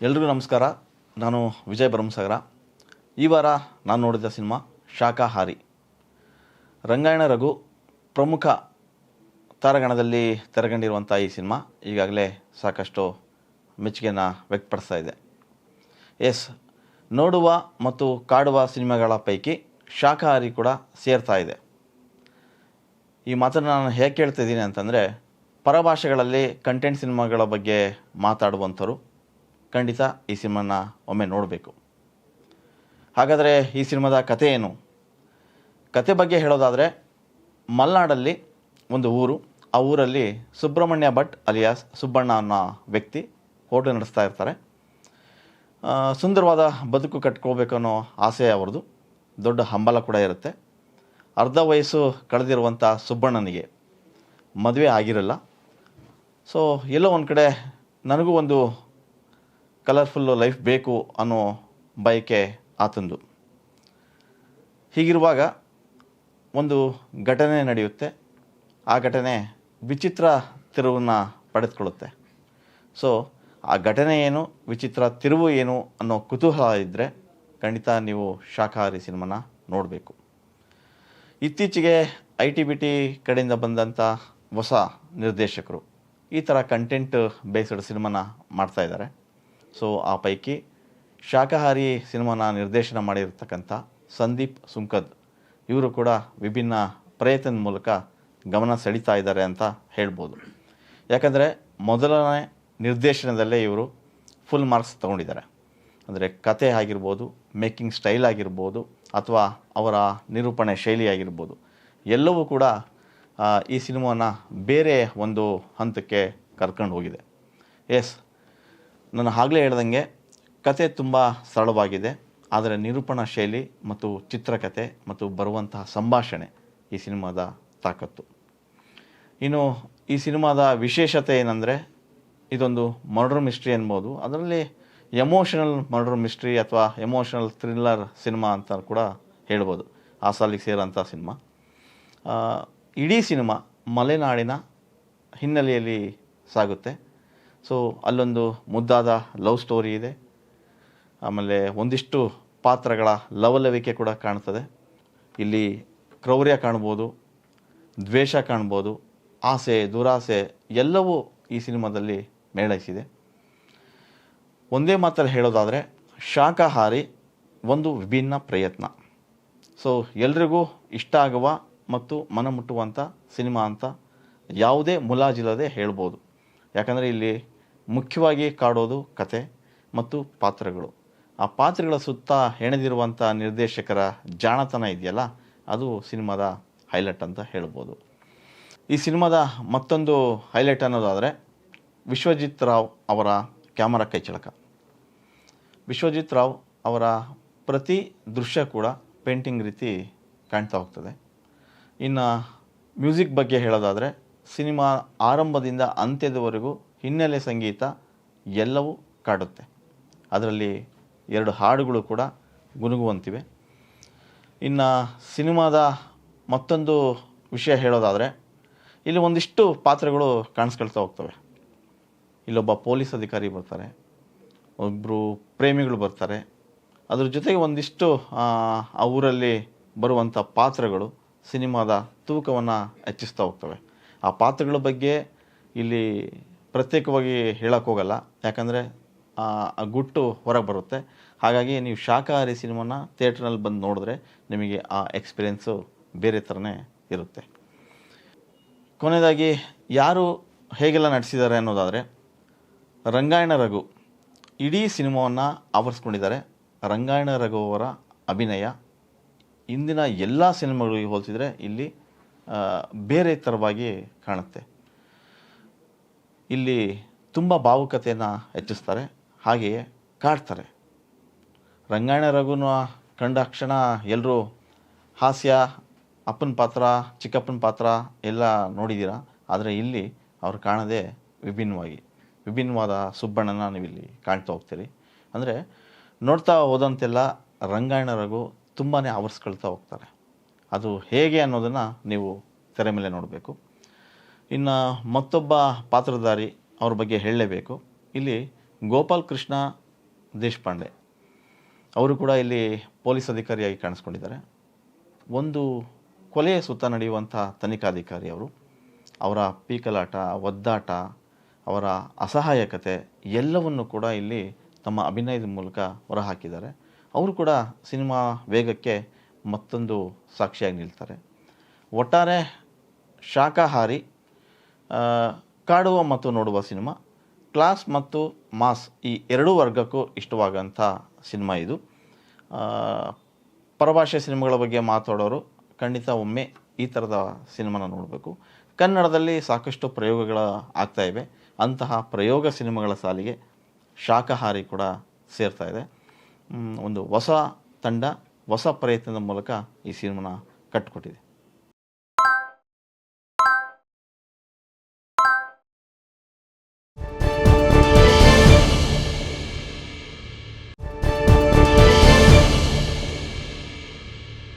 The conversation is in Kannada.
ಎಲ್ರಿಗೂ ನಮಸ್ಕಾರ. ನಾನು ವಿಜಯ್ ಭರಮಸಾಗರ. ಈ ವಾರ ನಾನು ನೋಡಿದ ಸಿನಿಮಾ ಶಾಕಾಹಾರಿ. ರಂಗಾಯಣ ರಘು ಪ್ರಮುಖ ತಾರಾಗಣದಲ್ಲಿ ತೆರೆಕಂಡಿರುವಂಥ ಈ ಸಿನಿಮಾ ಈಗಾಗಲೇ ಸಾಕಷ್ಟು ಮೆಚ್ಚುಗೆಯನ್ನು ವ್ಯಕ್ತಪಡಿಸ್ತಾ ಇದೆ. ನೋಡುವ ಮತ್ತು ಕಾಡುವ ಸಿನಿಮಾಗಳ ಪೈಕಿ ಶಾಕಾಹಾರಿ ಕೂಡ ಸೇರ್ತಾ ಇದೆ. ಈ ಮಾತನ್ನು ನಾನು ಹೇಗೆ ಕೇಳ್ತಾ ಇದ್ದೀನಿ ಅಂತಂದರೆ, ಪರಭಾಷೆಗಳಲ್ಲಿ ಕಂಟೆಂಟ್ ಸಿನಿಮಾಗಳ ಬಗ್ಗೆ ಮಾತಾಡುವಂಥವ್ರು ಖಂಡಿತ ಈ ಸಿನಿಮಾನ ಒಮ್ಮೆ ನೋಡಬೇಕು. ಹಾಗಾದರೆ ಈ ಸಿನಿಮಾದ ಕತೆ ಏನು? ಕತೆ ಬಗ್ಗೆ ಹೇಳೋದಾದರೆ, ಮಲೆನಾಡಲ್ಲಿ ಒಂದು ಊರು. ಆ ಊರಲ್ಲಿ ಸುಬ್ರಹ್ಮಣ್ಯ ಭಟ್ ಅಲಿಯಾಸ್ ಸುಬ್ಬಣ್ಣ ಅನ್ನೋ ವ್ಯಕ್ತಿ ಹೋಟೆಲ್ ನಡೆಸ್ತಾ ಇರ್ತಾರೆ. ಸುಂದರವಾದ ಬದುಕು ಕಟ್ಕೋಬೇಕು ಅನ್ನೋ ಆಸೆ ಅವ್ರದ್ದು. ದೊಡ್ಡ ಹಂಬಲ ಕೂಡ ಇರುತ್ತೆ. ಅರ್ಧ ವಯಸ್ಸು ಕಳೆದಿರುವಂಥ ಸುಬ್ಬಣ್ಣನಿಗೆ ಮದುವೆ ಆಗಿರಲ್ಲ. ಸೊ ಎಲ್ಲೋ ಒಂದು ಕಡೆ ನನಗೂ ಒಂದು ಕಲರ್ಫುಲ್ಲು ಲೈಫ್ ಬೇಕು ಅನ್ನೋ ಬಯಕೆ ಆತಂದು. ಹೀಗಿರುವಾಗ ಒಂದು ಘಟನೆ ನಡೆಯುತ್ತೆ. ಆ ಘಟನೆ ವಿಚಿತ್ರ ತಿರುವನ್ನು ಪಡೆದುಕೊಳ್ಳುತ್ತೆ. ಸೊ ಆ ಘಟನೆ ಏನು, ವಿಚಿತ್ರ ತಿರುವು ಏನು ಅನ್ನೋ ಕುತೂಹಲ ಇದ್ದರೆ ಖಂಡಿತ ನೀವು ಶಾಕಾಹಾರಿ ಸಿನಿಮಾನ ನೋಡಬೇಕು. ಇತ್ತೀಚೆಗೆ ITBT ಕಡೆಯಿಂದ ಬಂದಂಥ ಹೊಸ ನಿರ್ದೇಶಕರು ಈ ಥರ ಕಂಟೆಂಟ್ ಬೇಸ್ಡ್ ಸಿನಿಮಾನ ಮಾಡ್ತಾಯಿದ್ದಾರೆ. ಸೊ ಆ ಪೈಕಿ ಶಾಕಾಹಾರಿ ಸಿನಿಮಾನ ನಿರ್ದೇಶನ ಮಾಡಿರ್ತಕ್ಕಂಥ ಸಂದೀಪ್ ಸುಂಕದ್ ಇವರು ಕೂಡ ವಿಭಿನ್ನ ಪ್ರಯತ್ನದ ಮೂಲಕ ಗಮನ ಸೆಳೀತಾ ಇದ್ದಾರೆ ಅಂತ ಹೇಳ್ಬೋದು. ಯಾಕಂದರೆ ಮೊದಲನೇ ನಿರ್ದೇಶನದಲ್ಲೇ ಇವರು ಫುಲ್ ಮಾರ್ಕ್ಸ್ ತೊಗೊಂಡಿದ್ದಾರೆ. ಅಂದರೆ ಕತೆ ಆಗಿರ್ಬೋದು, ಮೇಕಿಂಗ್ ಸ್ಟೈಲ್ ಆಗಿರ್ಬೋದು, ಅಥವಾ ಅವರ ನಿರೂಪಣೆ ಶೈಲಿ ಆಗಿರ್ಬೋದು, ಎಲ್ಲವೂ ಕೂಡ ಈ ಸಿನಿಮಾನ ಬೇರೆ ಒಂದು ಹಂತಕ್ಕೆ ಕರ್ಕೊಂಡು ಹೋಗಿದೆ. ನಾನು ಆಗಲೇ ಹೇಳ್ದಂಗೆ ಕತೆ ತುಂಬ ಸರಳವಾಗಿದೆ. ಆದರೆ ನಿರೂಪಣಾ ಶೈಲಿ ಮತ್ತು ಚಿತ್ರಕಥೆ ಮತ್ತು ಬರುವಂತಹ ಸಂಭಾಷಣೆ ಈ ಸಿನಿಮಾದ ತಾಕತ್ತು. ಇನ್ನು ಈ ಸಿನಿಮಾದ ವಿಶೇಷತೆ ಏನಂದರೆ, ಇದೊಂದು ಮರ್ಡರ್ ಮಿಸ್ಟ್ರಿ ಅನ್ಬೋದು. ಅದರಲ್ಲಿ ಎಮೋಷನಲ್ ಮರ್ಡರ್ ಮಿಸ್ಟ್ರಿ ಅಥವಾ ಎಮೋಷನಲ್ ಥ್ರಿಲ್ಲರ್ ಸಿನಿಮಾ ಅಂತ ಕೂಡ ಹೇಳ್ಬೋದು. ಆ ಸಾಲಿಗೆ ಸೇರೋಂಥ ಸಿನಿಮಾ. ಇಡೀ ಸಿನಿಮಾ ಮಲೆನಾಡಿನ ಹಿನ್ನೆಲೆಯಲ್ಲಿ ಸಾಗುತ್ತೆ. ಸೊ ಅಲ್ಲೊಂದು ಮುದ್ದಾದ ಲವ್ ಸ್ಟೋರಿ ಇದೆ. ಆಮೇಲೆ ಒಂದಿಷ್ಟು ಪಾತ್ರಗಳ ಲವಲವಿಕೆ ಕೂಡ ಕಾಣ್ತದೆ. ಇಲ್ಲಿ ಕ್ರೌರ್ಯ ಕಾಣ್ಬೋದು, ದ್ವೇಷ ಕಾಣ್ಬೋದು, ಆಸೆ ದುರಾಸೆ ಎಲ್ಲವೂ ಈ ಸಿನಿಮಾದಲ್ಲಿ ಮೇಳೈಸಿದೆ. ಒಂದೇ ಮಾತಲ್ಲಿ ಹೇಳೋದಾದರೆ, ಶಾಕಾಹಾರಿ ಒಂದು ವಿಭಿನ್ನ ಪ್ರಯತ್ನ. ಸೊ ಎಲ್ರಿಗೂ ಇಷ್ಟ ಆಗುವ ಮತ್ತು ಮನಮುಟ್ಟುವಂಥ ಸಿನಿಮಾ ಅಂತ ಯಾವುದೇ ಮುಲಾಜಿಲ್ಲದೆ ಹೇಳ್ಬೋದು. ಯಾಕಂದರೆ ಇಲ್ಲಿ ಮುಖ್ಯವಾಗಿ ಕಾಡೋದು ಕತೆ ಮತ್ತು ಪಾತ್ರಗಳು. ಆ ಪಾತ್ರಗಳ ಸುತ್ತ ಹೆಣೆದಿರುವಂಥ ನಿರ್ದೇಶಕರ ಜಾಣತನ ಇದೆಯಲ್ಲ, ಅದು ಸಿನಿಮಾದ ಹೈಲೈಟ್ ಅಂತ ಹೇಳ್ಬೋದು. ಈ ಸಿನಿಮಾದ ಮತ್ತೊಂದು ಹೈಲೈಟ್ ಅನ್ನೋದಾದರೆ ವಿಶ್ವಜಿತ್ ರಾವ್ ಅವರ ಕ್ಯಾಮರಾ ಕೈಚಳಕ. ವಿಶ್ವಜಿತ್ ರಾವ್ ಅವರ ಪ್ರತಿ ದೃಶ್ಯ ಕೂಡ ಪೇಂಟಿಂಗ್ ರೀತಿ ಕಾಣ್ತಾ ಹೋಗ್ತದೆ. ಇನ್ನು ಮ್ಯೂಸಿಕ್ ಬಗ್ಗೆ ಹೇಳೋದಾದರೆ, ಸಿನಿಮಾ ಆರಂಭದಿಂದ ಅಂತ್ಯದವರೆಗೂ ಹಿನ್ನೆಲೆ ಸಂಗೀತ ಎಲ್ಲವೂ ಕಾಡುತ್ತೆ. ಅದರಲ್ಲಿ 2 ಹಾಡುಗಳು ಕೂಡ ಗುನುಗುವಂತಿವೆ. ಇನ್ನು ಸಿನಿಮಾದ ಮತ್ತೊಂದು ವಿಷಯ ಹೇಳೋದಾದರೆ, ಇಲ್ಲಿ ಒಂದಿಷ್ಟು ಪಾತ್ರಗಳು ಕಾಣಿಸ್ಕೊಳ್ತಾ ಹೋಗ್ತವೆ. ಇಲ್ಲೊಬ್ಬ ಪೊಲೀಸ್ ಅಧಿಕಾರಿ ಬರ್ತಾರೆ, ಒಬ್ಬರು ಪ್ರೇಮಿಗಳು ಬರ್ತಾರೆ. ಅದ್ರ ಜೊತೆಗೆ ಒಂದಿಷ್ಟು ಆ ಊರಲ್ಲಿ ಬರುವಂಥ ಪಾತ್ರಗಳು ಸಿನಿಮಾದ ತೂಕವನ್ನು ಹೆಚ್ಚಿಸ್ತಾ ಹೋಗ್ತವೆ. ಆ ಪಾತ್ರಗಳ ಬಗ್ಗೆ ಇಲ್ಲಿ ಪ್ರತ್ಯೇಕವಾಗಿ ಹೇಳೋಕ್ಕೋಗಲ್ಲ, ಯಾಕಂದರೆ ಆ ಗುಟ್ಟು ಹೊರಗೆ ಬರುತ್ತೆ. ಹಾಗಾಗಿ ನೀವು ಶಾಕಾಹಾರಿ ಸಿನಿಮಾನ ಥಿಯೇಟ್ರ್ನಲ್ಲಿ ಬಂದು ನೋಡಿದ್ರೆ ನಿಮಗೆ ಆ ಎಕ್ಸ್ಪೀರಿಯೆನ್ಸು ಬೇರೆ ಥರನೇ ಇರುತ್ತೆ. ಕೊನೆಯದಾಗಿ ಯಾರು ಹೇಗೆಲ್ಲ ನಟಿಸಿದ್ದಾರೆ ಅನ್ನೋದಾದರೆ, ರಂಗಾಯಣ ರಘು ಇಡೀ ಸಿನಿಮಾವನ್ನು ಆವರಿಸ್ಕೊಂಡಿದ್ದಾರೆ. ರಂಗಾಯಣ ರಘು ಅವರ ಅಭಿನಯ ಇಂದಿನ ಎಲ್ಲ ಸಿನಿಮಾಗಳಿಗೆ ಹೋಲಿಸಿದರೆ ಇಲ್ಲಿ ಬೇರೆ ಥರವಾಗಿ ಕಾಣುತ್ತೆ. ಇಲ್ಲಿ ತುಂಬ ಭಾವುಕತೆಯನ್ನು ಹೆಚ್ಚಿಸ್ತಾರೆ, ಹಾಗೆಯೇ ಕಾಡ್ತಾರೆ. ರಂಗಾಯಣ ರಘುನ ಕಂಡ ಕ್ಷಣ ಎಲ್ಲರೂ ಹಾಸ್ಯ, ಅಪ್ಪನ ಪಾತ್ರ, ಚಿಕ್ಕಪ್ಪನ ಪಾತ್ರ ಎಲ್ಲ ನೋಡಿದ್ದೀರ. ಆದರೆ ಇಲ್ಲಿ ಅವ್ರು ಕಾಣದೆ ವಿಭಿನ್ನವಾದ ಸುಬ್ಬಣ್ಣನ ನೀವಿಲ್ಲಿ ಕಾಣ್ತಾ ಹೋಗ್ತೀರಿ. ಅಂದರೆ ನೋಡ್ತಾ ಹೋದಂತೆಲ್ಲ ರಂಗಾಯಣ ರಘು ತುಂಬಾ ಆವರಿಸ್ಕೊಳ್ತಾ ಹೋಗ್ತಾರೆ. ಅದು ಹೇಗೆ ಅನ್ನೋದನ್ನು ನೀವು ತೆರೆ ಮೇಲೆ ನೋಡಬೇಕು. ಇನ್ನು ಮತ್ತೊಬ್ಬ ಪಾತ್ರಧಾರಿ ಅವ್ರ ಬಗ್ಗೆ ಹೇಳಲೇಬೇಕು. ಇಲ್ಲಿ ಗೋಪಾಲ್ ಕೃಷ್ಣ ದೇಶಪಾಂಡೆ ಅವರು ಕೂಡ ಇಲ್ಲಿ ಪೊಲೀಸ್ ಅಧಿಕಾರಿಯಾಗಿ ಕಾಣಿಸ್ಕೊಂಡಿದ್ದಾರೆ. ಒಂದು ಕೊಲೆಯ ಸುತ್ತ ನಡೆಯುವಂಥ ತನಿಖಾಧಿಕಾರಿ ಅವರು. ಅವರ ಪೀಕಲಾಟ, ಒದ್ದಾಟ, ಅವರ ಅಸಹಾಯಕತೆ ಎಲ್ಲವನ್ನು ಕೂಡ ಇಲ್ಲಿ ತಮ್ಮ ಅಭಿನಯದ ಮೂಲಕ ಹೊರಹಾಕಿದ್ದಾರೆ. ಅವರು ಕೂಡ ಸಿನಿಮಾ ವೇಗಕ್ಕೆ ಮತ್ತೊಂದು ಸಾಕ್ಷಿಯಾಗಿ ನಿಲ್ತಾರೆ. ಒಟ್ಟಾರೆ ಶಾಕಾಹಾರಿ, ಕಾಡುವ ಮತ್ತು ನೋಡುವ ಸಿನಿಮಾ, ಕ್ಲಾಸ್ ಮತ್ತು ಮಾಸ್ ಈ ಎರಡೂ ವರ್ಗಕ್ಕೂ ಇಷ್ಟವಾಗಂಥ ಸಿನಿಮಾ ಇದು. ಪರಭಾಷೆ ಸಿನಿಮಾಗಳ ಬಗ್ಗೆ ಮಾತಾಡೋರು ಖಂಡಿತ ಒಮ್ಮೆ ಈ ಥರದ ಸಿನಿಮಾನ ನೋಡಬೇಕು. ಕನ್ನಡದಲ್ಲಿ ಸಾಕಷ್ಟು ಪ್ರಯೋಗಗಳು ಆಗ್ತಾ ಇವೆ. ಅಂತಹ ಪ್ರಯೋಗ ಸಿನಿಮಾಗಳ ಸಾಲಿಗೆ ಶಾಕಾಹಾರಿ ಕೂಡ ಸೇರ್ತಾ ಇದೆ. ಒಂದು ಹೊಸ ತಂಡ ಹೊಸ ಪ್ರಯತ್ನದ ಮೂಲಕ ಈ ಸಿನಿಮಾನ ಕಟ್ಟಿಕೊಟ್ಟಿದೆ.